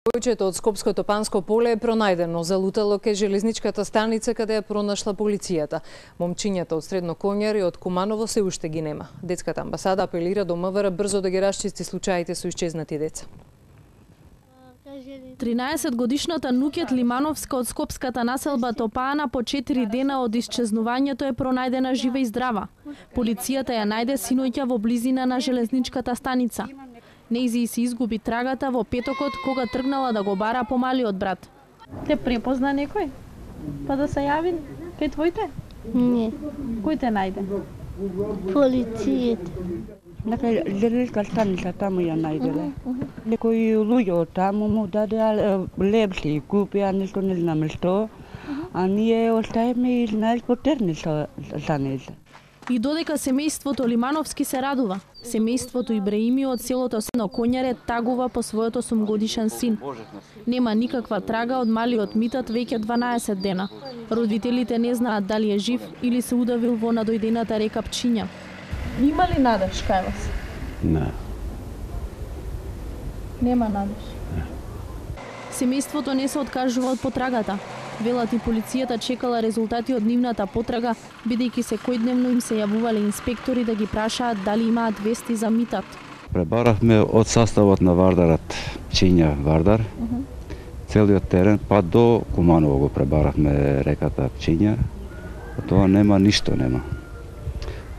Девојчето од Скопското Панско поле е пронајдено, залутало кај железничката станица каде ја пронашла полицијата. Момчињата од Средно Коњари од Куманово се уште ги нема. Детската амбасада апелира до МВР брзо да ги расчисти случаите со исчезнати деца. 13-годишната Нукет Лимановска од скопската населба Топаана по 4 дена од исчезнувањето е пронајдена жива и здрава. Полицијата ја најде синоќа во близина на железничката станица. Нејзи се изгуби трагата во петокот кога тргнала да го бара помалиот брат. Те препозна некој? Па да се јави кај твоите? Не. Кој те најде? Полицијата. Нека железка станица таму ја најделе. Некои луѓе од таму му даде лепси и купија нешто не знаме што, а ние остаеме и знаеш потерни за неја. И додека семејството Лимановски се радува, семејството Ибраими од селото Средно Коњаре тагува по својот 8-годишен син. Нема никаква трага од малиот Митат веќе 12 дена. Родителите не знаат дали е жив или се удавил во надојдената река Пчиња. Има ли надеж кај вас? Не. Нема надеж. Семејството не се откажува од потрагата. Велат и полицијата чекала резултати од нивната потрага, бидејќи секојдневно им се јавувале инспектори да ги прашаат дали имаат вести за Митат. Пребаравме од составот на Вардарот, Пчиња Вардар, целиот терен, па до Куманово го пребаравме реката Пчиња, тоа нема ништо нема.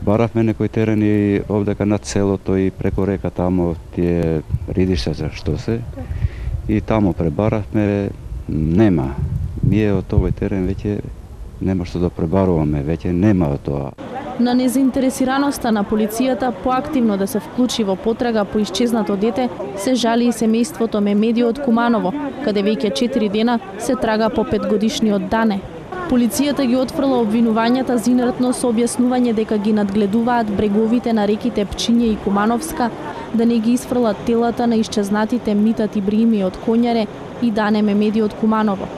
Баравме некои терени овдека над селото и преко река тамо тие ридишта што се, и тамо пребаравме, нема. Ние од овој терен веќе нема што да пребаруваме, веќе нема од тоа. На незаинтересираноста на полицијата поактивно да се вклучи во потрага по исчезнато дете, се жали и семејството Мемеди од Куманово, каде веќе 4 дена се трага по 5-годишниот Дане. Полицијата ги отфрла обвинувањата за инертно со објаснување дека ги надгледуваат бреговите на реките Пчиња и Кумановска, да не ги исфрлат телата на исчезнатите Митат Ибраими од Коњаре и Дане Мемеди од Куманово.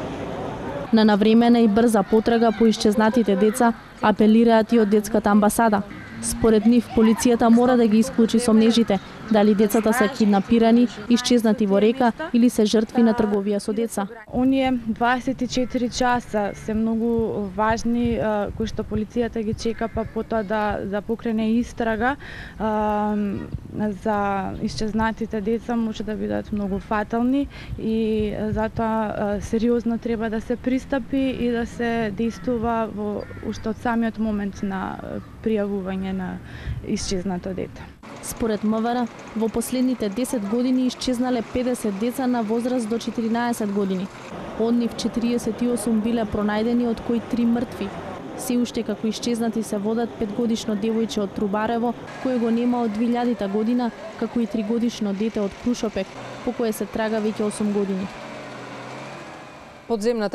На навремена и брза потрага по исчезнатите деца апелираат и од детската амбасада. Според нив, полицијата мора да ги исклучи сомнежите, дали децата се киднапирани, исчезнати во река или се жртви на трговија со деца. Оние 24 часа се многу важни, кои што полицијата ги чека, па потоа да покрене истрага за исчезнатите деца може да бидат многу фатални и затоа сериозно треба да се пристапи и да се действува уште од самиот момент на пријавување на исчезнато дете. Според МВР, во последните 10 години исчезнале 50 деца на возраст до 14 години. Од нив 48 биле пронајдени, од кои 3 мртви. Се уште како исчезнати се водат 5-годишно девојче од Трубарево, кое го нема од 2000 година, како и 3-годишно дете од Крушопек, по кое се трага веќе 8 години. Подземната